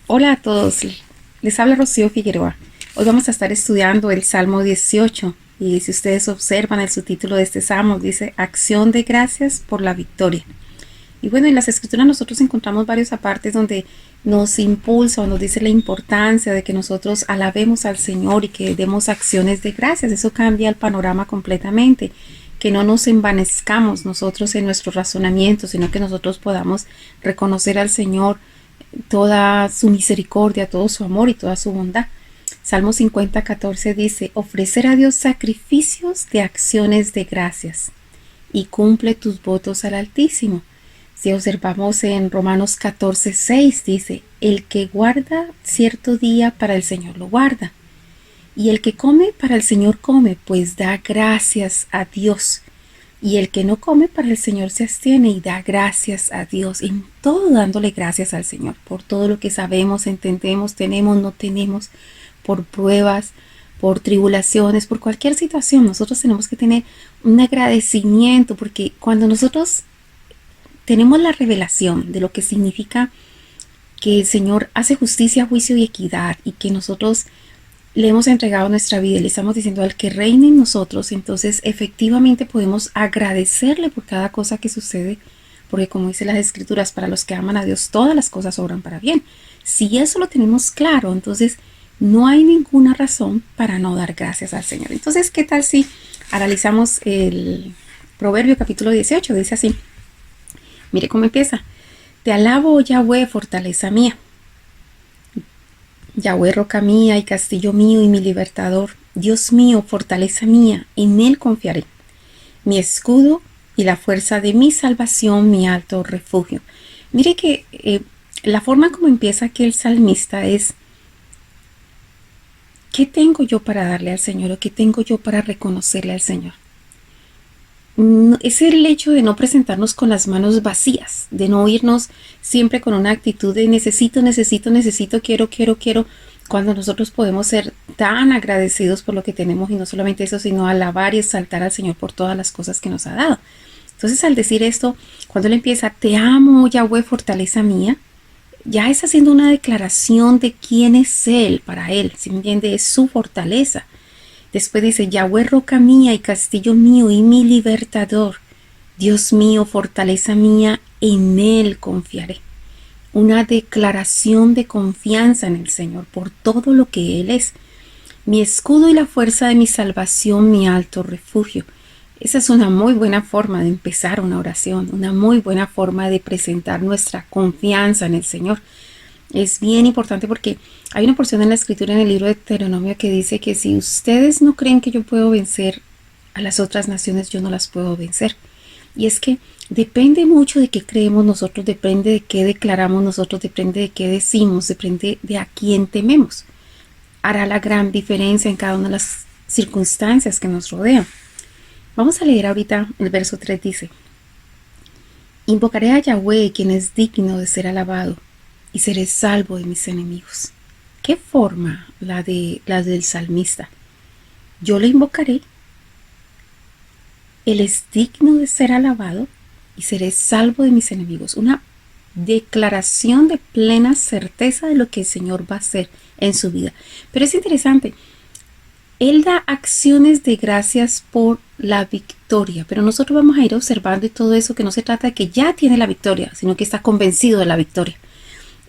Hola a todos, les habla Rocío Figueroa. Hoy vamos a estar estudiando el Salmo 18 y si ustedes observan el subtítulo de este salmo dice Acción de gracias por la victoria. Y bueno, en las escrituras nosotros encontramos varios apartes donde nos impulsa o nos dice la importancia de que nosotros alabemos al Señor y que demos acciones de gracias. Eso cambia el panorama completamente. Que no nos envanezcamos nosotros en nuestro razonamiento, sino que nosotros podamos reconocer al Señor toda su misericordia, todo su amor y toda su bondad. Salmo 50:14 dice, ofrecer a Dios sacrificios de acciones de gracias y cumple tus votos al Altísimo. Si observamos en Romanos 14:6 dice, el que guarda cierto día para el Señor lo guarda. Y el que come para el Señor come, pues da gracias a Dios. Y el que no come para el Señor se abstiene y da gracias a Dios. En todo dándole gracias al Señor. Por todo lo que sabemos, entendemos, tenemos, no tenemos. Por pruebas, por tribulaciones, por cualquier situación. Nosotros tenemos que tener un agradecimiento. Porque cuando nosotros tenemos la revelación de lo que significa que el Señor hace justicia, juicio y equidad. Y que nosotros le hemos entregado nuestra vida y le estamos diciendo al que reine en nosotros, entonces efectivamente podemos agradecerle por cada cosa que sucede, porque como dice las escrituras, para los que aman a Dios todas las cosas obran para bien. Si eso lo tenemos claro, entonces no hay ninguna razón para no dar gracias al Señor. Entonces, ¿qué tal si analizamos el Proverbio capítulo 18? Dice así, mire cómo empieza. Te alabo, oh Yahweh, fortaleza mía. Yahweh, roca mía y castillo mío y mi libertador, Dios mío, fortaleza mía, en él confiaré. Mi escudo y la fuerza de mi salvación, mi alto refugio. Mire que la forma como empieza aquí el salmista es, ¿qué tengo yo para darle al Señor o qué tengo yo para reconocerle al Señor? Es el hecho de no presentarnos con las manos vacías, de no irnos siempre con una actitud de necesito, quiero, cuando nosotros podemos ser tan agradecidos por lo que tenemos y no solamente eso, sino alabar y exaltar al Señor por todas las cosas que nos ha dado. Entonces, al decir esto, cuando él empieza, te amo, Yahweh, fortaleza mía, ya está haciendo una declaración de quién es él para él, ¿sí me entiende? Es su fortaleza. Después dice, Yahweh, roca mía y castillo mío y mi libertador. Dios mío, fortaleza mía, en él confiaré. Una declaración de confianza en el Señor por todo lo que Él es. Mi escudo y la fuerza de mi salvación, mi alto refugio. Esa es una muy buena forma de empezar una oración, una muy buena forma de presentar nuestra confianza en el Señor. Es bien importante porque hay una porción en la escritura en el libro de Deuteronomio que dice que si ustedes no creen que yo puedo vencer a las otras naciones, yo no las puedo vencer. Y es que depende mucho de qué creemos nosotros, depende de qué declaramos nosotros, depende de qué decimos, depende de a quién tememos. Hará la gran diferencia en cada una de las circunstancias que nos rodean. Vamos a leer ahorita el verso 3 dice, invocaré a Yahweh, quien es digno de ser alabado, y seré salvo de mis enemigos. ¿Qué forma la del salmista? Yo le invocaré, él es digno de ser alabado y seré salvo de mis enemigos. Una declaración de plena certeza de lo que el Señor va a hacer en su vida. Pero es interesante, Él da acciones de gracias por la victoria, pero nosotros vamos a ir observando y todo eso, que no se trata de que ya tiene la victoria, sino que está convencido de la victoria.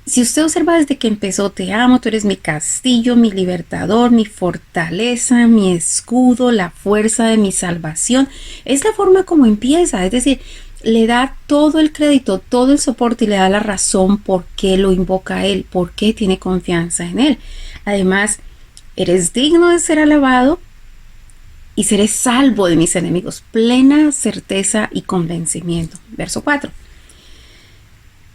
Si usted observa desde que empezó, te amo, tú eres mi castillo, mi libertador, mi fortaleza, mi escudo, la fuerza de mi salvación. Es la forma como empieza, es decir, le da todo el crédito, todo el soporte y le da la razón por qué lo invoca a él, por qué tiene confianza en él. Además, eres digno de ser alabado y seré salvo de mis enemigos. Plena certeza y convencimiento. Verso 4.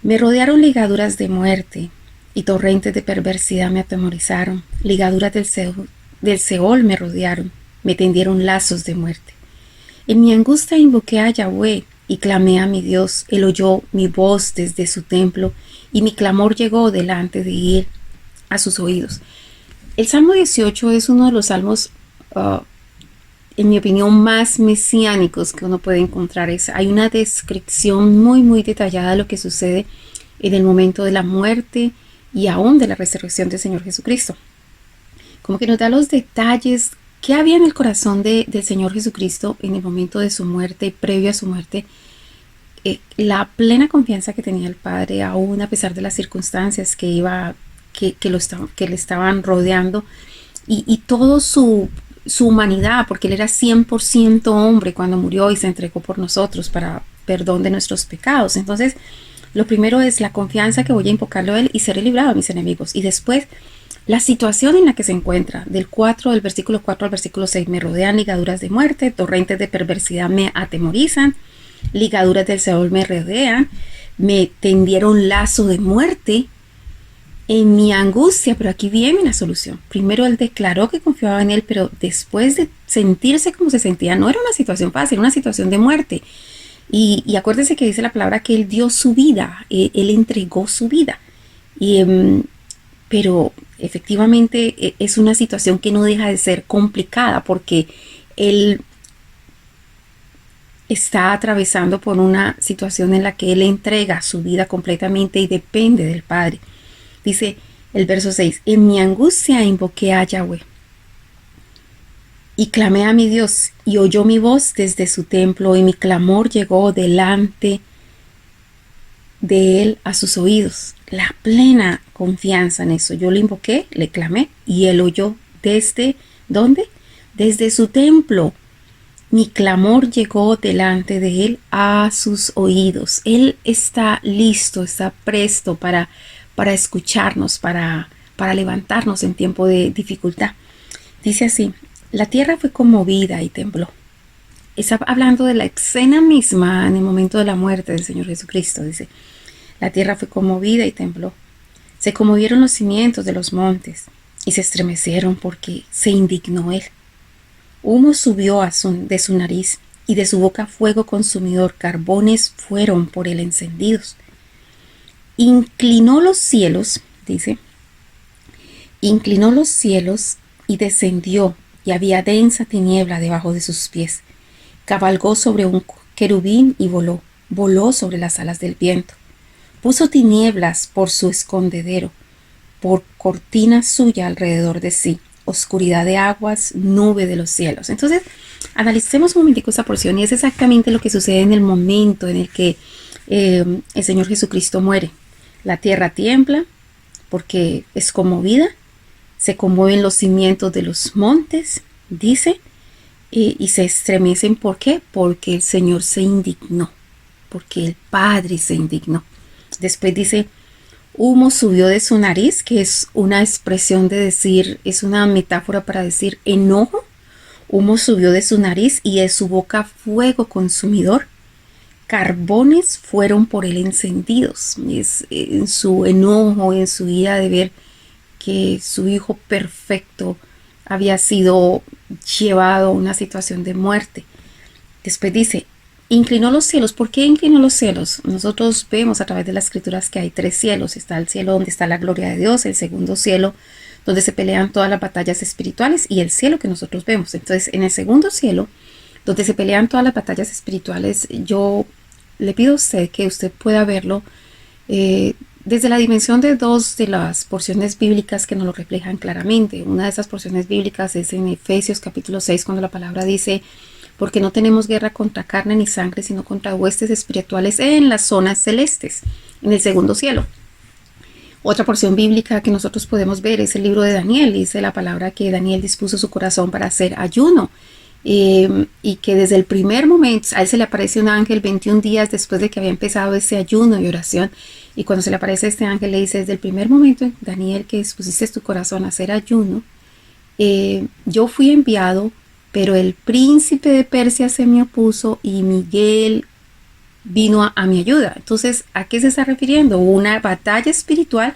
Me rodearon ligaduras de muerte y torrentes de perversidad me atemorizaron. Ligaduras del Seol me rodearon, me tendieron lazos de muerte. En mi angustia invoqué a Yahweh y clamé a mi Dios. Él oyó mi voz desde su templo y mi clamor llegó delante de él a sus oídos. El Salmo 18 es uno de los salmos en mi opinión, más mesiánicos que uno puede encontrar. Hay una descripción muy, muy detallada de lo que sucede en el momento de la muerte y aún de la resurrección del Señor Jesucristo. Como que nos da los detalles que había en el corazón del Señor Jesucristo en el momento de su muerte y previo a su muerte. La plena confianza que tenía el Padre, aún a pesar de las circunstancias que le estaban rodeando, y todo su humanidad, porque Él era 100% hombre cuando murió y se entregó por nosotros para perdón de nuestros pecados. Entonces, lo primero es la confianza que voy a invocarlo a Él y seré librado de mis enemigos. Y después, la situación en la que se encuentra, del versículo 4 al versículo 6, me rodean ligaduras de muerte, torrentes de perversidad me atemorizan, ligaduras del Seol me rodean, me tendieron lazo de muerte en mi angustia. Pero aquí viene la solución. Primero él declaró que confiaba en Él, pero después de sentirse como se sentía, no era una situación fácil, era una situación de muerte. Y acuérdense que dice la palabra que Él dio su vida, Él entregó su vida. Pero efectivamente es una situación que no deja de ser complicada, porque Él está atravesando por una situación en la que Él entrega su vida completamente y depende del Padre. Dice el verso 6, en mi angustia invoqué a Yahweh y clamé a mi Dios, y oyó mi voz desde su templo, y mi clamor llegó delante de Él a sus oídos. La plena confianza en eso. Yo le invoqué, le clamé, y Él oyó. ¿Desde dónde? Desde su templo. Mi clamor llegó delante de Él a sus oídos. Él está listo, está presto para escucharnos, para levantarnos en tiempo de dificultad. Dice así, la tierra fue conmovida y tembló. Está hablando de la escena misma en el momento de la muerte del Señor Jesucristo. Dice, la tierra fue conmovida y tembló. Se conmovieron los cimientos de los montes y se estremecieron porque se indignó Él. Humo subió de su nariz y de su boca fuego consumidor. Carbones fueron por él encendidos. Inclinó los cielos, dice, inclinó los cielos y descendió, y había densa tiniebla debajo de sus pies. Cabalgó sobre un querubín y voló sobre las alas del viento. Puso tinieblas por su escondedero, por cortina suya alrededor de sí, oscuridad de aguas, nube de los cielos. Entonces, analicemos un momentico esa porción, y es exactamente lo que sucede en el momento en el que el Señor Jesucristo muere. La tierra tiembla porque es conmovida, se conmueven los cimientos de los montes, dice, y se estremecen. ¿Por qué? Porque el Señor se indignó, porque el Padre se indignó. Después dice, humo subió de su nariz, que es una expresión de decir, es una metáfora para decir enojo. Humo subió de su nariz y de su boca fuego consumidor. Carbones fueron por él encendidos. Es en su enojo, en su ira de ver que su Hijo perfecto había sido llevado a una situación de muerte. Después dice, inclinó los cielos. ¿Por qué inclinó los cielos? Nosotros vemos a través de las escrituras que hay 3 cielos. Está el cielo donde está la gloria de Dios, el segundo cielo donde se pelean todas las batallas espirituales, y el cielo que nosotros vemos. Entonces, en el segundo cielo, donde se pelean todas las batallas espirituales, yo le pido a usted que usted pueda verlo desde la dimensión de 2 de las porciones bíblicas que nos lo reflejan claramente. Una de esas porciones bíblicas es en Efesios capítulo 6, cuando la palabra dice, porque no tenemos guerra contra carne ni sangre, sino contra huestes espirituales en las zonas celestes, en el segundo cielo. Otra porción bíblica que nosotros podemos ver es el libro de Daniel. Dice la palabra que Daniel dispuso su corazón para hacer ayuno, y que desde el primer momento a él se le aparece un ángel 21 días después de que había empezado ese ayuno y oración, y cuando se le aparece este ángel le dice, desde el primer momento, Daniel, que dispusiste tu corazón a hacer ayuno, yo fui enviado, pero el príncipe de Persia se me opuso y Miguel vino a mi ayuda. Entonces, ¿a qué se está refiriendo? Una batalla espiritual.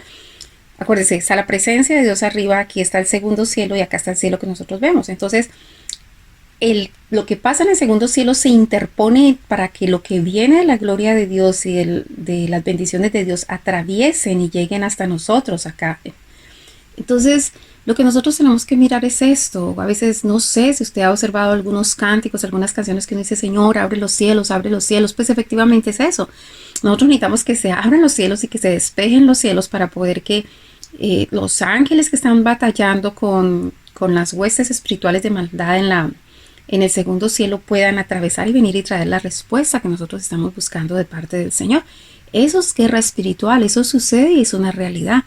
Acuérdense, está la presencia de Dios arriba, aquí está el segundo cielo y acá está el cielo que nosotros vemos. Entonces, lo que pasa en el segundo cielo se interpone para que lo que viene de la gloria de Dios y de las bendiciones de Dios atraviesen y lleguen hasta nosotros acá. Entonces, lo que nosotros tenemos que mirar es esto. A veces, no sé si usted ha observado algunos cánticos, algunas canciones que uno dice, Señor, abre los cielos, abre los cielos. Pues efectivamente es eso. Nosotros necesitamos que se abran los cielos y que se despejen los cielos para poder que los ángeles que están batallando con las huestes espirituales de maldad en el segundo cielo puedan atravesar y venir y traer la respuesta que nosotros estamos buscando de parte del Señor. Eso es guerra espiritual, eso sucede y es una realidad.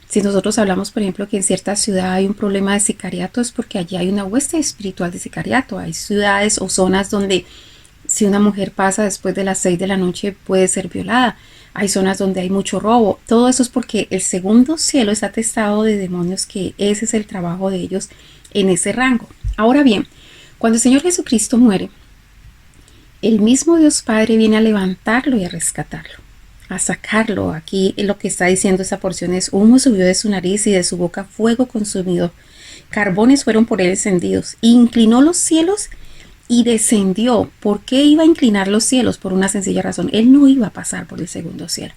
Si nosotros hablamos, por ejemplo, que en cierta ciudad hay un problema de sicariato, es porque allí hay una hueste espiritual de sicariato. Hay ciudades o zonas donde si una mujer pasa después de las 6 de la noche puede ser violada. Hay zonas donde hay mucho robo. Todo eso es porque el segundo cielo está atestado de demonios, que ese es el trabajo de ellos en ese rango. Ahora bien, cuando el Señor Jesucristo muere, el mismo Dios Padre viene a levantarlo y a rescatarlo, a sacarlo. Aquí lo que está diciendo esa porción es: humo subió de su nariz y de su boca fuego consumidor. Carbones fueron por él encendidos. Inclinó los cielos y descendió. ¿Por qué iba a inclinar los cielos? Por una sencilla razón. Él no iba a pasar por el segundo cielo,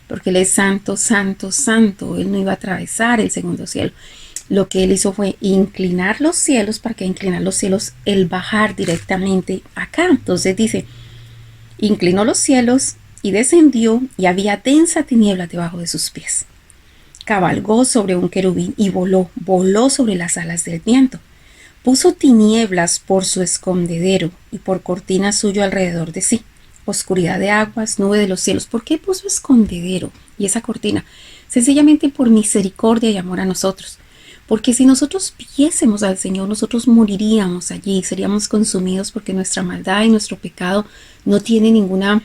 porque él es santo, santo, santo. Él no iba a atravesar el segundo cielo. Lo que él hizo fue inclinar los cielos. ¿Para qué inclinar los cielos? El bajar directamente acá. Entonces dice, inclinó los cielos y descendió, y había densa tiniebla debajo de sus pies. Cabalgó sobre un querubín y voló sobre las alas del viento. Puso tinieblas por su escondedero y por cortina suyo alrededor de sí. Oscuridad de aguas, nube de los cielos. ¿Por qué puso escondedero y esa cortina? Sencillamente por misericordia y amor a nosotros. Porque si nosotros viésemos al Señor, nosotros moriríamos allí, seríamos consumidos, porque nuestra maldad y nuestro pecado no tienen ninguna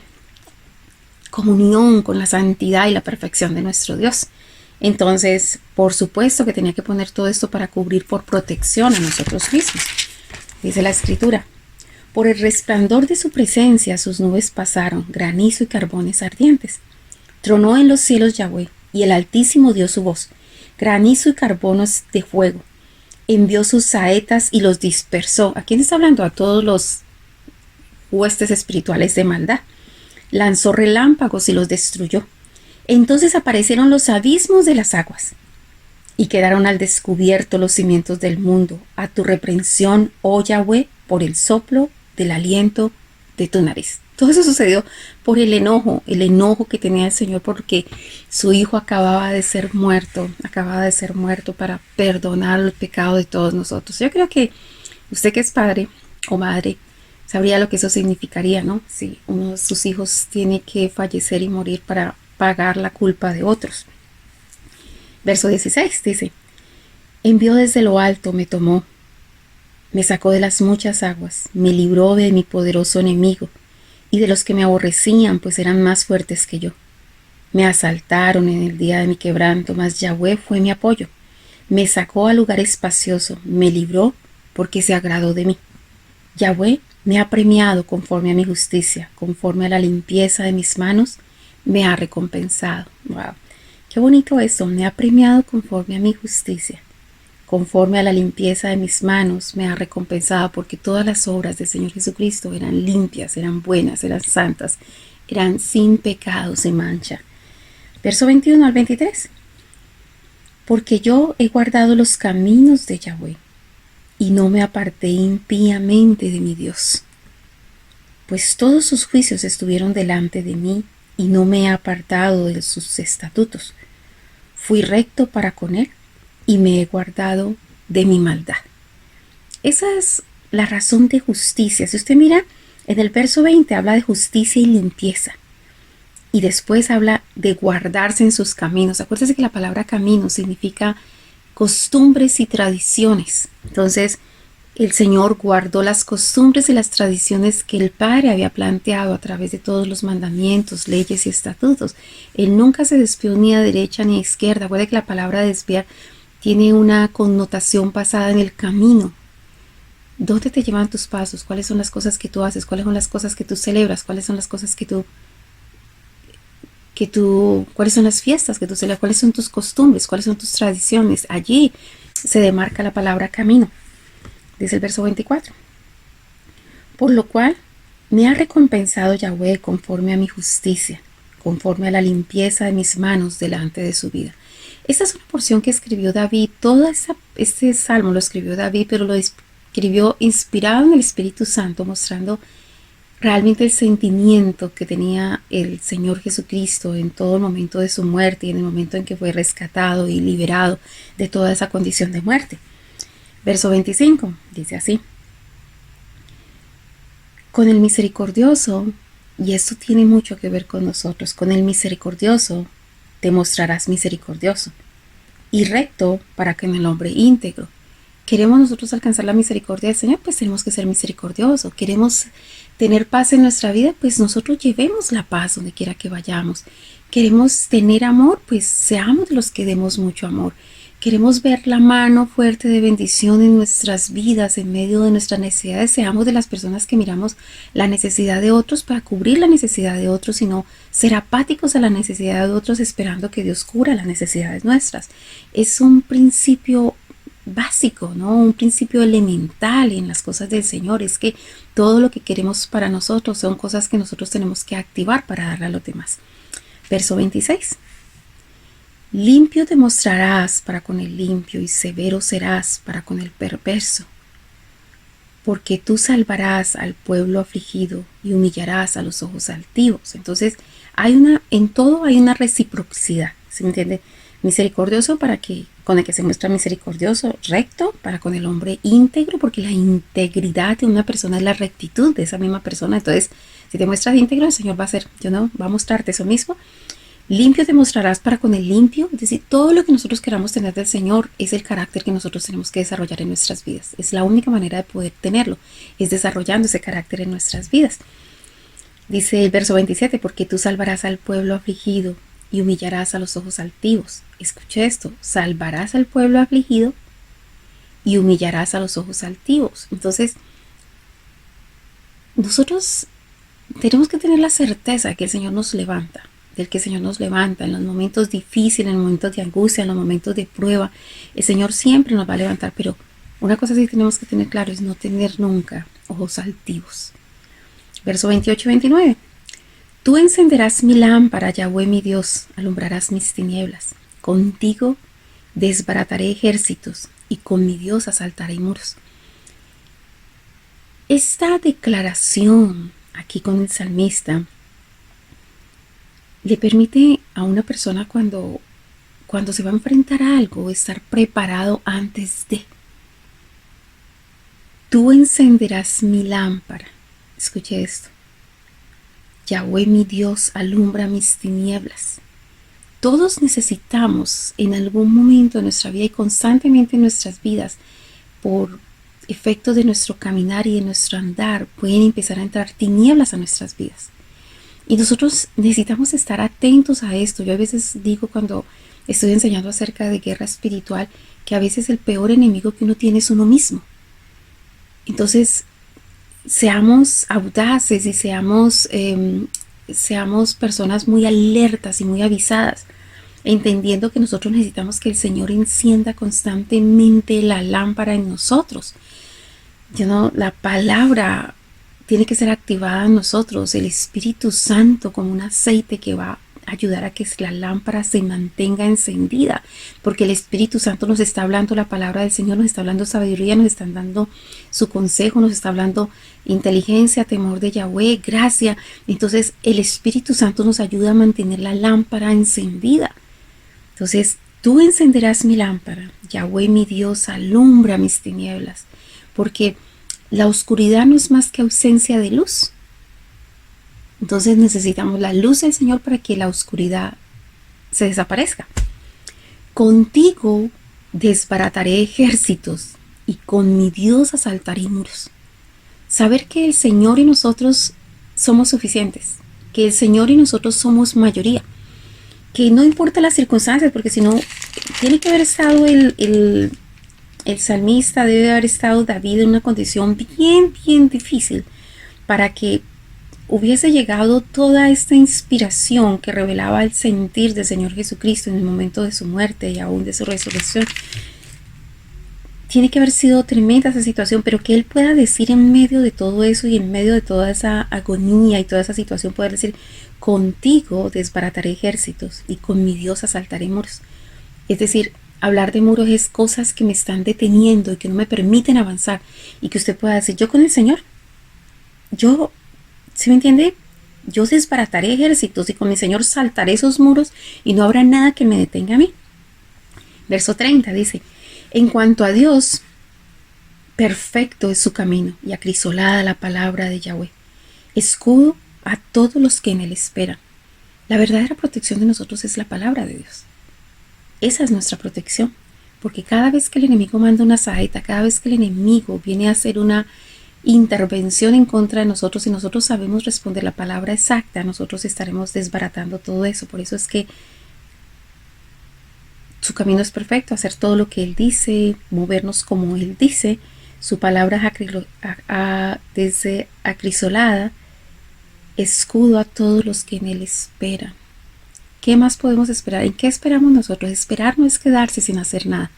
comunión con la santidad y la perfección de nuestro Dios. Entonces, por supuesto que tenía que poner todo esto para cubrir por protección a nosotros mismos. Dice la Escritura: por el resplandor de su presencia sus nubes pasaron, granizo y carbones ardientes. Tronó en los cielos Yahweh, y el Altísimo dio su voz, granizo y carbones de fuego. Envió sus saetas y los dispersó. ¿A quién está hablando? A todos los huestes espirituales de maldad. Lanzó relámpagos y los destruyó. Entonces aparecieron los abismos de las aguas, y quedaron al descubierto los cimientos del mundo, a tu reprensión, oh Yahweh, por el soplo del aliento de tu nariz. Todo eso sucedió por el enojo que tenía el Señor, porque su hijo acababa de ser muerto para perdonar el pecado de todos nosotros. Yo creo que usted, que es padre o madre, sabría lo que eso significaría, ¿no? Si uno de sus hijos tiene que fallecer y morir para pagar la culpa de otros. Verso 16 dice: envió desde lo alto, me tomó, me sacó de las muchas aguas, me libró de mi poderoso enemigo y de los que me aborrecían, pues eran más fuertes que yo. Me asaltaron en el día de mi quebranto, mas Yahweh fue mi apoyo. Me sacó a lugar espacioso, me libró porque se agradó de mí. Yahweh me ha premiado conforme a mi justicia, conforme a la limpieza de mis manos, me ha recompensado. Wow, qué bonito eso. Me ha premiado conforme a mi justicia, conforme a la limpieza de mis manos, me ha recompensado, porque todas las obras del Señor Jesucristo eran limpias, eran buenas, eran santas, eran sin pecado, sin mancha. Verso 21 al 23. Porque yo he guardado los caminos de Yahweh, y no me aparté impíamente de mi Dios. Pues todos sus juicios estuvieron delante de mí, y no me he apartado de sus estatutos. Fui recto para con él, y me he guardado de mi maldad. Esa es la razón de justicia. Si usted mira, en el verso 20 habla de justicia y limpieza. Y después habla de guardarse en sus caminos. Acuérdese que la palabra camino significa costumbres y tradiciones. Entonces, el Señor guardó las costumbres y las tradiciones que el Padre había planteado a través de todos los mandamientos, leyes y estatutos. Él nunca se desvió ni a derecha ni a izquierda. Puede que la palabra desviar tiene una connotación basada en el camino. ¿Dónde te llevan tus pasos? ¿Cuáles son las cosas que tú haces? ¿Cuáles son las cosas que tú celebras? ¿Cuáles son las cosas cuáles son las fiestas que tú celebras? ¿Cuáles son tus costumbres? ¿Cuáles son tus tradiciones? Allí se demarca la palabra camino. Dice el verso 24. Por lo cual me ha recompensado Yahweh conforme a mi justicia, conforme a la limpieza de mis manos delante de su vida. Esta es una porción que escribió David. Este salmo lo escribió David, pero lo escribió inspirado en el Espíritu Santo, mostrando realmente el sentimiento que tenía el Señor Jesucristo en todo el momento de su muerte y en el momento en que fue rescatado y liberado de toda esa condición de muerte. Verso 25 dice así: con el misericordioso, y esto tiene mucho que ver con nosotros, con el misericordioso te mostrarás misericordioso y recto para con el hombre íntegro. ¿Queremos nosotros alcanzar la misericordia del Señor? Pues tenemos que ser misericordiosos. ¿Queremos tener paz en nuestra vida? Pues nosotros llevemos la paz donde quiera que vayamos. ¿Queremos tener amor? Pues seamos los que demos mucho amor. Queremos ver la mano fuerte de bendición en nuestras vidas, en medio de nuestras necesidades. Seamos de las personas que miramos la necesidad de otros para cubrir la necesidad de otros, y no ser apáticos a la necesidad de otros esperando que Dios cubra las necesidades nuestras. Es un principio básico, ¿no? Un principio elemental en las cosas del Señor. Es que todo lo que queremos para nosotros son cosas que nosotros tenemos que activar para darle a los demás. Verso 26. Limpio te mostrarás para con el limpio y severo serás para con el perverso, porque tú salvarás al pueblo afligido y humillarás a los ojos altivos. Entonces, en todo hay una reciprocidad, ¿se entiende? Misericordioso para que con el que se muestra misericordioso, recto para con el hombre íntegro, porque la integridad de una persona es la rectitud de esa misma persona. Entonces, si te muestras íntegro, el Señor va a hacer, va a mostrarte eso mismo. Limpio te mostrarás para con el limpio. Es decir, todo lo que nosotros queramos tener del Señor es el carácter que nosotros tenemos que desarrollar en nuestras vidas. Es la única manera de poder tenerlo, es desarrollando ese carácter en nuestras vidas. Dice el verso 27, porque tú salvarás al pueblo afligido y humillarás a los ojos altivos. Escuche esto: salvarás al pueblo afligido y humillarás a los ojos altivos. Entonces, nosotros tenemos que tener la certeza de que el Señor nos levanta, del que el Señor nos levanta en los momentos difíciles, en los momentos de angustia, en los momentos de prueba. El Señor siempre nos va a levantar, pero una cosa sí tenemos que tener claro es no tener nunca ojos altivos. Verso 28 y 29. Tú encenderás mi lámpara, Yahweh mi Dios, alumbrarás mis tinieblas. Contigo desbarataré ejércitos y con mi Dios asaltaré muros. Esta declaración aquí con el salmista le permite a una persona cuando se va a enfrentar a algo, estar preparado antes de. Tú encenderás mi lámpara. Escuche esto. Yahweh mi Dios alumbra mis tinieblas. Todos necesitamos en algún momento de nuestra vida y constantemente en nuestras vidas, por efecto de nuestro caminar y de nuestro andar, pueden empezar a entrar tinieblas a nuestras vidas. Y nosotros necesitamos estar atentos a esto. Yo a veces digo, cuando estoy enseñando acerca de guerra espiritual, que a veces el peor enemigo que uno tiene es uno mismo. Entonces, seamos audaces y seamos personas muy alertas y muy avisadas, entendiendo que nosotros necesitamos que el Señor encienda constantemente la lámpara en nosotros. La palabra tiene que ser activada en nosotros, el Espíritu Santo como un aceite que va a ayudar a que la lámpara se mantenga encendida, porque el Espíritu Santo nos está hablando la palabra del Señor, nos está hablando sabiduría, nos está dando su consejo, nos está hablando inteligencia, temor de Yahweh, gracia. Entonces el Espíritu Santo nos ayuda a mantener la lámpara encendida. Entonces, tú encenderás mi lámpara, Yahweh mi Dios alumbra mis tinieblas, porque la oscuridad no es más que ausencia de luz. Entonces necesitamos la luz del Señor para que la oscuridad se desaparezca. Contigo desbarataré ejércitos y con mi Dios asaltaré muros. Saber que el Señor y nosotros somos suficientes, que el Señor y nosotros somos mayoría, que no importa las circunstancias, porque si no, tiene que haber estado el salmista, debe haber estado David en una condición bien, bien difícil para que hubiese llegado toda esta inspiración que revelaba el sentir del Señor Jesucristo en el momento de su muerte y aún de su resurrección. Tiene que haber sido tremenda esa situación, pero que Él pueda decir en medio de todo eso y en medio de toda esa agonía y toda esa situación, poder decir: contigo desbarataré ejércitos y con mi Dios asaltaré muros. Es decir, hablar de muros es cosas que me están deteniendo y que no me permiten avanzar. Y que usted pueda decir, yo con el Señor, yo, ¿sí me entiende? Yo desbarataré ejércitos y con mi Señor saltaré esos muros y no habrá nada que me detenga a mí. Verso 30 dice, en cuanto a Dios, perfecto es su camino y acrisolada la palabra de Yahweh. Escudo a todos los que en él esperan. La verdadera protección de nosotros es la palabra de Dios. Esa es nuestra protección. Porque cada vez que el enemigo manda una saeta, cada vez que el enemigo viene a hacer una intervención en contra de nosotros y nosotros sabemos responder la palabra exacta, nosotros estaremos desbaratando todo eso. Por eso es que su camino es perfecto, hacer todo lo que Él dice, movernos como Él dice. Su palabra es acrisolada, escudo a todos los que en Él esperan. ¿Qué más podemos esperar? ¿En qué esperamos nosotros? Esperar no es quedarse sin hacer nada.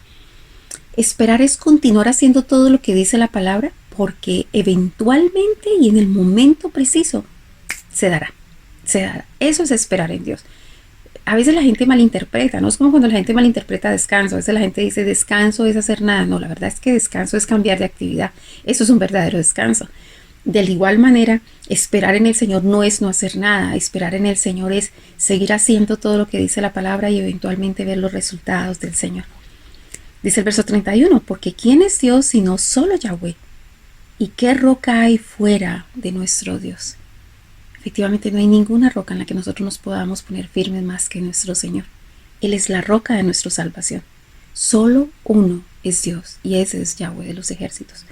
Esperar es continuar haciendo todo lo que dice la palabra, porque eventualmente y en el momento preciso se dará. Se dará. Eso es esperar en Dios. A veces la gente malinterpreta, no es como cuando la gente malinterpreta descanso. A veces la gente dice descanso es hacer nada. No, la verdad es que descanso es cambiar de actividad. Eso es un verdadero descanso. De igual manera, esperar en el Señor no es no hacer nada. Esperar en el Señor es seguir haciendo todo lo que dice la palabra y eventualmente ver los resultados del Señor. Dice el verso 31, porque ¿quién es Dios sino solo Yahweh? ¿Y qué roca hay fuera de nuestro Dios? Efectivamente no hay ninguna roca en la que nosotros nos podamos poner firmes más que nuestro Señor. Él es la roca de nuestra salvación. Solo uno es Dios y ese es Yahweh de los ejércitos.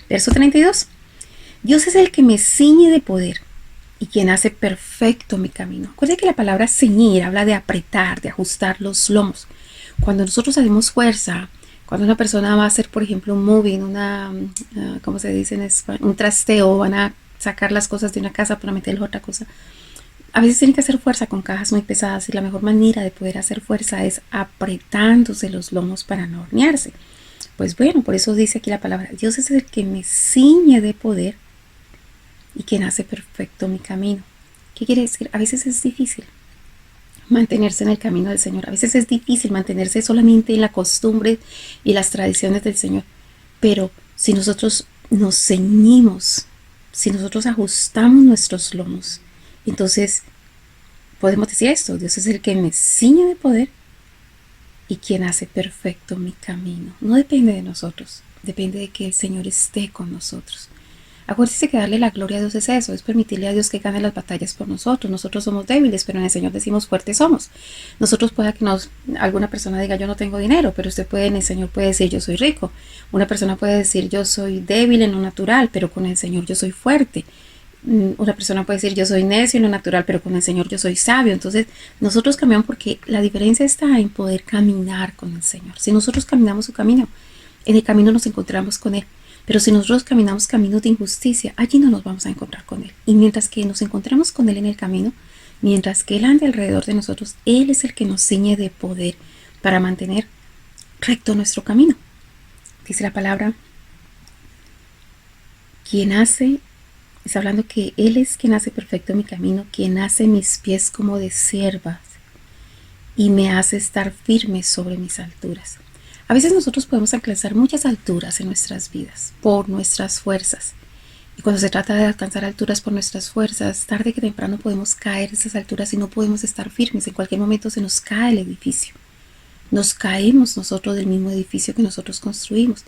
Verso 32. Dios es el que me ciñe de poder y quien hace perfecto mi camino. Acuérdense que la palabra ceñir habla de apretar, de ajustar los lomos. Cuando nosotros hacemos fuerza, cuando una persona va a hacer, por ejemplo, un moving, ¿cómo se dice en español? Un trasteo, van a sacar las cosas de una casa para meterle otra cosa. A veces tienen que hacer fuerza con cajas muy pesadas y la mejor manera de poder hacer fuerza es apretándose los lomos para no hornearse. Pues bueno, por eso dice aquí la palabra, Dios es el que me ciñe de poder y quien hace perfecto mi camino. ¿Qué quiere decir? A veces es difícil mantenerse en el camino del Señor. A veces es difícil mantenerse solamente en la costumbre y las tradiciones del Señor. Pero si nosotros nos ceñimos, si nosotros ajustamos nuestros lomos, entonces podemos decir esto: Dios es el que me ciñe de poder y quien hace perfecto mi camino. No depende de nosotros, depende de que el Señor esté con nosotros. Acuérdese que darle la gloria a Dios es eso, es permitirle a Dios que gane las batallas por nosotros. Nosotros somos débiles, pero en el Señor decimos fuertes somos. Nosotros pueda que alguna persona diga yo no tengo dinero, pero usted puede, en el Señor puede decir yo soy rico. Una persona puede decir yo soy débil en lo natural, pero con el Señor yo soy fuerte. Una persona puede decir yo soy necio en lo natural, pero con el Señor yo soy sabio. Entonces nosotros cambiamos porque la diferencia está en poder caminar con el Señor. Si nosotros caminamos su camino, en el camino nos encontramos con Él. Pero si nosotros caminamos caminos de injusticia, allí no nos vamos a encontrar con Él. Y mientras que nos encontremos con Él en el camino, mientras que Él ande alrededor de nosotros, Él es el que nos ciñe de poder para mantener recto nuestro camino. Dice la palabra, está hablando que Él es quien hace perfecto mi camino, quien hace mis pies como de ciervas y me hace estar firme sobre mis alturas. A veces nosotros podemos alcanzar muchas alturas en nuestras vidas por nuestras fuerzas. Y cuando se trata de alcanzar alturas por nuestras fuerzas, tarde que temprano podemos caer de esas alturas y no podemos estar firmes. En cualquier momento se nos cae el edificio. Nos caemos nosotros del mismo edificio que nosotros construimos.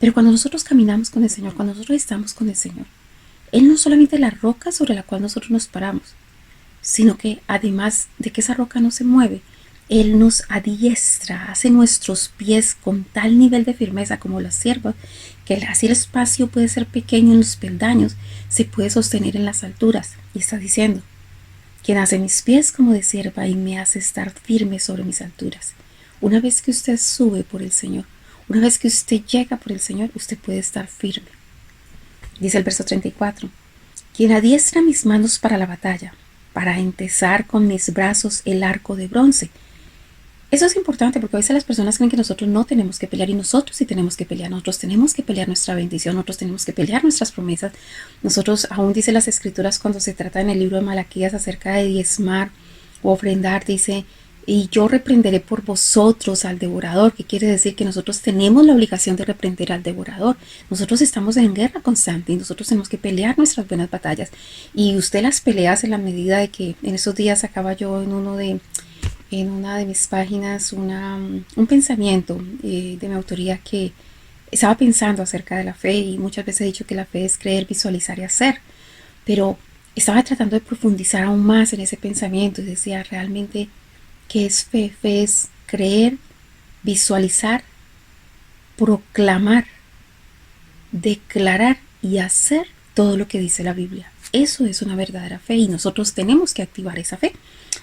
Pero cuando nosotros caminamos con el Señor, cuando nosotros estamos con el Señor, Él no solamente es la roca sobre la cual nosotros nos paramos, sino que además de que esa roca no se mueve, Él nos adiestra, hace nuestros pies con tal nivel de firmeza como las ciervas, que así el espacio puede ser pequeño en los peldaños, se puede sostener en las alturas. Y está diciendo, quien hace mis pies como de cierva y me hace estar firme sobre mis alturas. Una vez que usted sube por el Señor, una vez que usted llega por el Señor, usted puede estar firme. Dice el verso 34, quien adiestra mis manos para la batalla, para entesar con mis brazos el arco de bronce. Eso es importante porque a veces las personas creen que nosotros no tenemos que pelear y nosotros sí tenemos que pelear. Nosotros tenemos que pelear nuestra bendición, nosotros tenemos que pelear nuestras promesas. Nosotros, aún dice las escrituras cuando se trata en el libro de Malaquías acerca de diezmar o ofrendar, dice y yo reprenderé por vosotros al devorador, que quiere decir que nosotros tenemos la obligación de reprender al devorador. Nosotros estamos en guerra constante y nosotros tenemos que pelear nuestras buenas batallas. Y usted las peleas en la medida de que en esos días sacaba yo en una de mis páginas un pensamiento de mi autoría que estaba pensando acerca de la fe, y muchas veces he dicho que la fe es creer, visualizar y hacer, pero estaba tratando de profundizar aún más en ese pensamiento y decía realmente ¿qué es fe? Fe es creer, visualizar, proclamar, declarar y hacer todo lo que dice la Biblia. Eso es una verdadera fe y nosotros tenemos que activar esa fe.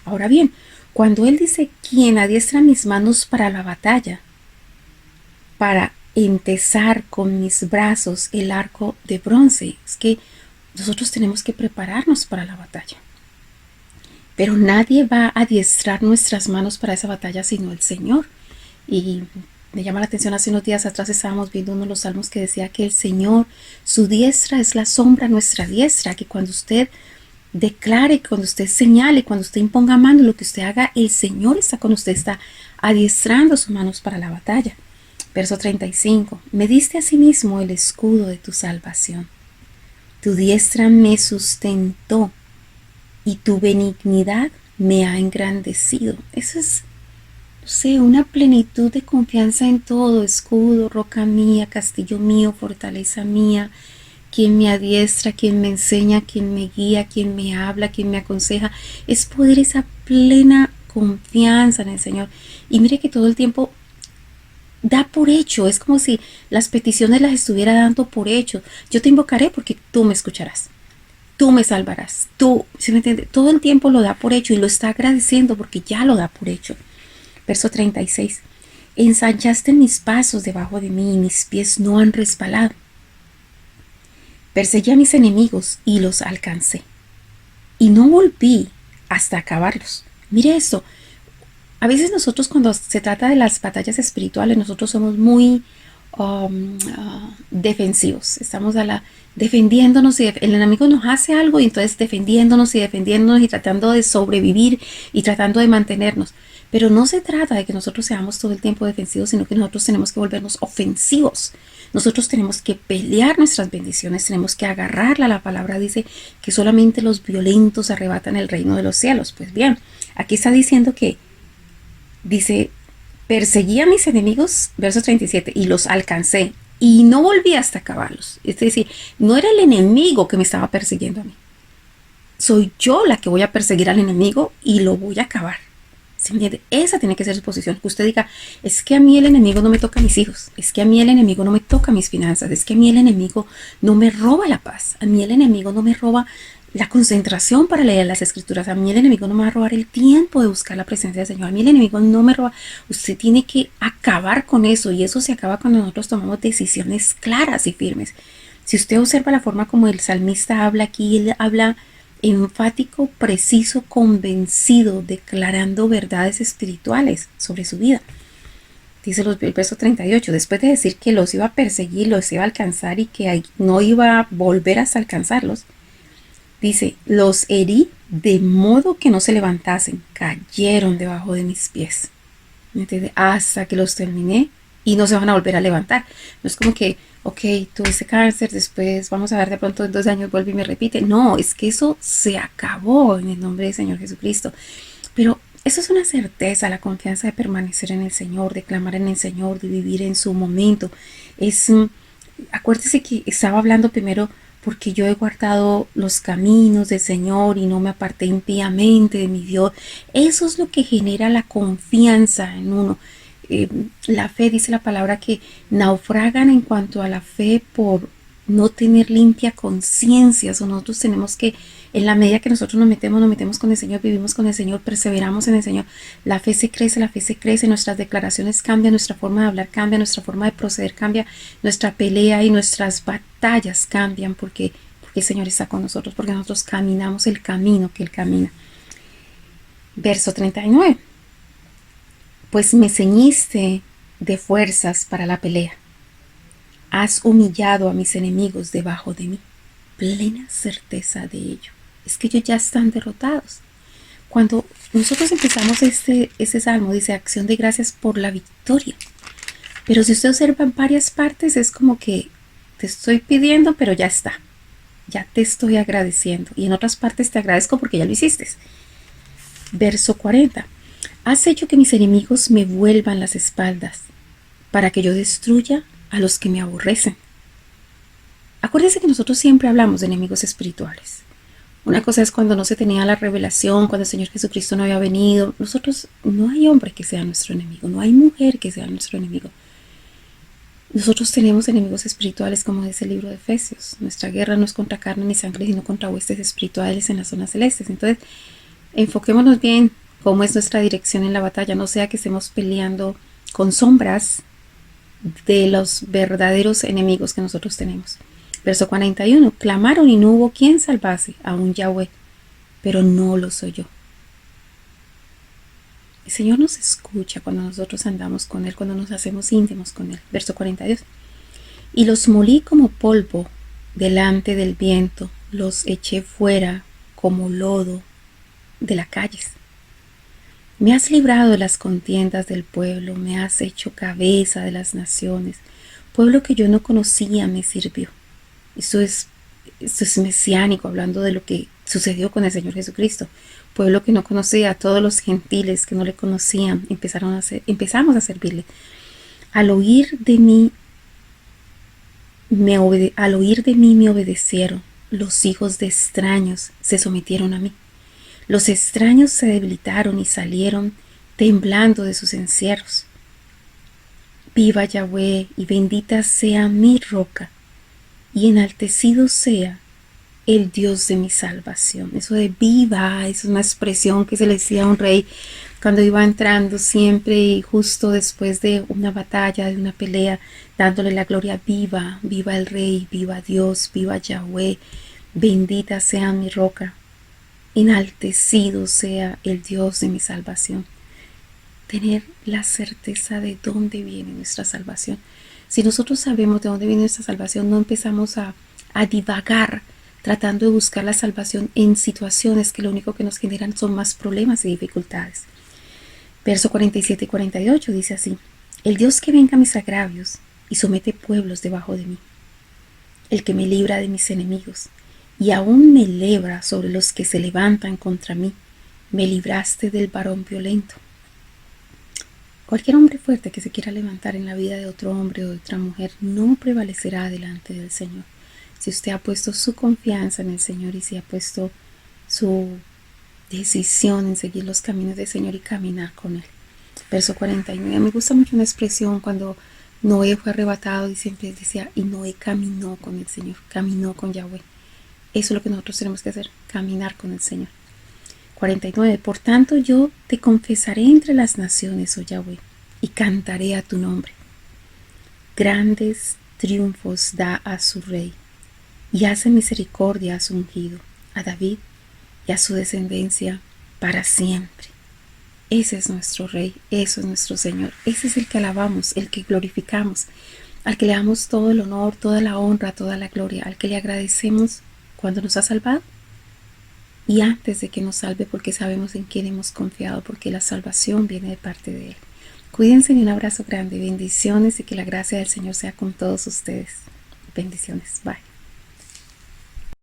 Ahora bien, cuando Él dice, quien adiestra mis manos para la batalla, para entesar con mis brazos el arco de bronce, es que nosotros tenemos que prepararnos para la batalla. Pero nadie va a adiestrar nuestras manos para esa batalla sino el Señor. Y me llama la atención, hace unos días atrás estábamos viendo uno de los salmos que decía que el Señor, su diestra es la sombra a nuestra diestra, que cuando usted declare, cuando usted señale, cuando usted imponga mano, lo que usted haga, el Señor está con usted, está adiestrando sus manos para la batalla. Verso 35. Me diste asimismo el escudo de tu salvación. Tu diestra me sustentó y tu benignidad me ha engrandecido. Eso es, no sé, una plenitud de confianza en todo. Escudo, roca mía, castillo mío, fortaleza mía, quien me adiestra, quien me enseña, quien me guía, quien me habla, quien me aconseja. Es poder esa plena confianza en el Señor. Y mire que todo el tiempo da por hecho, es como si las peticiones las estuviera dando por hecho. Yo te invocaré porque tú me escucharás. Tú me salvarás, tú, ¿sí me entiende? Todo el tiempo lo da por hecho y lo está agradeciendo porque ya lo da por hecho. Verso 36. Ensanchaste mis pasos debajo de mí y mis pies no han resbalado. Perseguí a mis enemigos y los alcancé. Y no volví hasta acabarlos. Mire esto. A veces nosotros cuando se trata de las batallas espirituales, nosotros somos muy defensivos. Estamos defendiéndonos y el enemigo nos hace algo y entonces defendiéndonos y tratando de sobrevivir y tratando de mantenernos. Pero no se trata de que nosotros seamos todo el tiempo defensivos, sino que nosotros tenemos que volvernos ofensivos. Nosotros tenemos que pelear nuestras bendiciones, tenemos que agarrarla. La palabra dice que solamente los violentos arrebatan el reino de los cielos. Pues bien, aquí está diciendo que dice, perseguí a mis enemigos, verso 37, y los alcancé, y no volví hasta acabarlos. Es decir, no era el enemigo que me estaba persiguiendo a mí. Soy yo la que voy a perseguir al enemigo y lo voy a acabar. ¿Sí me entiende? Esa tiene que ser su posición. Que usted diga, es que a mí el enemigo no me toca a mis hijos, es que a mí el enemigo no me toca mis finanzas, es que a mí el enemigo no me roba la paz, a mí el enemigo no me roba la concentración para leer las escrituras, a mí el enemigo no me va a robar el tiempo de buscar la presencia del Señor, a mí el enemigo no me roba. Usted tiene que acabar con eso, y eso se acaba cuando nosotros tomamos decisiones claras y firmes. Si usted observa la forma como el salmista habla aquí, él habla enfático, preciso, convencido, declarando verdades espirituales sobre su vida. Dice el verso 38, después de decir que los iba a perseguir, los iba a alcanzar y que no iba a volver hasta alcanzarlos, dice, los herí de modo que no se levantasen, cayeron debajo de mis pies. ¿Entiendes? Hasta que los terminé y no se van a volver a levantar. No es como que, ok, tuve ese cáncer, después vamos a ver de pronto en 2 años vuelve y me repite. No, es que eso se acabó en el nombre del Señor Jesucristo. Pero eso es una certeza, la confianza de permanecer en el Señor, de clamar en el Señor, de vivir en su momento. Acuérdese que estaba hablando primero porque yo he guardado los caminos del Señor y no me aparté impíamente de mi Dios. Eso es lo que genera la confianza en uno. La fe, dice la palabra, que naufragan en cuanto a la fe por no tener limpia conciencia. Nosotros tenemos que, en la medida que nosotros nos metemos con el Señor, vivimos con el Señor, perseveramos en el Señor, la fe se crece, nuestras declaraciones cambian, nuestra forma de hablar cambia, nuestra forma de proceder cambia, nuestra pelea y nuestras batallas cambian porque el Señor está con nosotros, porque nosotros caminamos el camino que Él camina. Verso 39. Pues me ceñiste de fuerzas para la pelea. Has humillado a mis enemigos debajo de mí. Plena certeza de ello. Es que ellos ya están derrotados. Cuando nosotros empezamos este salmo, dice acción de gracias por la victoria. Pero si usted observa en varias partes, es como que te estoy pidiendo, pero ya está. Ya te estoy agradeciendo. Y en otras partes te agradezco porque ya lo hiciste. Verso 40. Has hecho que mis enemigos me vuelvan las espaldas, para que yo destruya a los que me aborrecen. Acuérdense que nosotros siempre hablamos de enemigos espirituales. Una cosa es cuando no se tenía la revelación, cuando el Señor Jesucristo no había venido. Nosotros, no hay hombre que sea nuestro enemigo, no hay mujer que sea nuestro enemigo. Nosotros tenemos enemigos espirituales, como dice el libro de Efesios. Nuestra guerra no es contra carne ni sangre, sino contra huestes espirituales en las zonas celestes. Entonces, enfoquémonos bien cómo es nuestra dirección en la batalla. No sea que estemos peleando con sombras de los verdaderos enemigos que nosotros tenemos. Verso 41. Clamaron y no hubo quien salvase, aún Yahweh, pero no lo soy yo. El Señor nos escucha cuando nosotros andamos con Él, cuando nos hacemos íntimos con Él. Verso 42. Y los molí como polvo delante del viento, los eché fuera como lodo de las calles. Me has librado de las contiendas del pueblo, me has hecho cabeza de las naciones. Pueblo que yo no conocía me sirvió. Esto es mesiánico, hablando de lo que sucedió con el Señor Jesucristo. Pueblo que no conocía, a todos los gentiles que no le conocían, empezamos a servirle. Al oír de mí me obedecieron. Los hijos de extraños se sometieron a mí. Los extraños se debilitaron y salieron temblando de sus encierros. Viva Yahweh y bendita sea mi roca y enaltecido sea el Dios de mi salvación. Eso de viva, es una expresión que se le decía a un rey cuando iba entrando siempre y justo después de una batalla, de una pelea, dándole la gloria. Viva, viva el rey, viva Dios, viva Yahweh, bendita sea mi roca, enaltecido sea el Dios de mi salvación. Tener la certeza de dónde viene nuestra salvación. Si nosotros sabemos de dónde viene nuestra salvación, no empezamos a divagar tratando de buscar la salvación en situaciones que lo único que nos generan son más problemas y dificultades. Verso 47 y 48 dice así: el Dios que venga mis agravios y somete pueblos debajo de mí, el que me libra de mis enemigos y aún me libra sobre los que se levantan contra mí, me libraste del varón violento. Cualquier hombre fuerte que se quiera levantar en la vida de otro hombre o de otra mujer no prevalecerá delante del Señor. Si usted ha puesto su confianza en el Señor y si ha puesto su decisión en seguir los caminos del Señor y caminar con Él. Verso 49. Me gusta mucho una expresión cuando Noé fue arrebatado y siempre decía, y Noé caminó con el Señor, caminó con Yahweh. Eso es lo que nosotros tenemos que hacer, caminar con el Señor. 49. Por tanto yo te confesaré entre las naciones, oh Yahweh, y cantaré a tu nombre. Grandes triunfos da a su rey, y hace misericordia a su ungido, a David y a su descendencia para siempre. Ese es nuestro Rey, eso es nuestro Señor, ese es el que alabamos, el que glorificamos, al que le damos todo el honor, toda la honra, toda la gloria, al que le agradecemos cuando nos ha salvado y antes de que nos salve, porque sabemos en quién hemos confiado, porque la salvación viene de parte de Él. Cuídense y un abrazo grande, bendiciones y que la gracia del Señor sea con todos ustedes. Bendiciones, bye.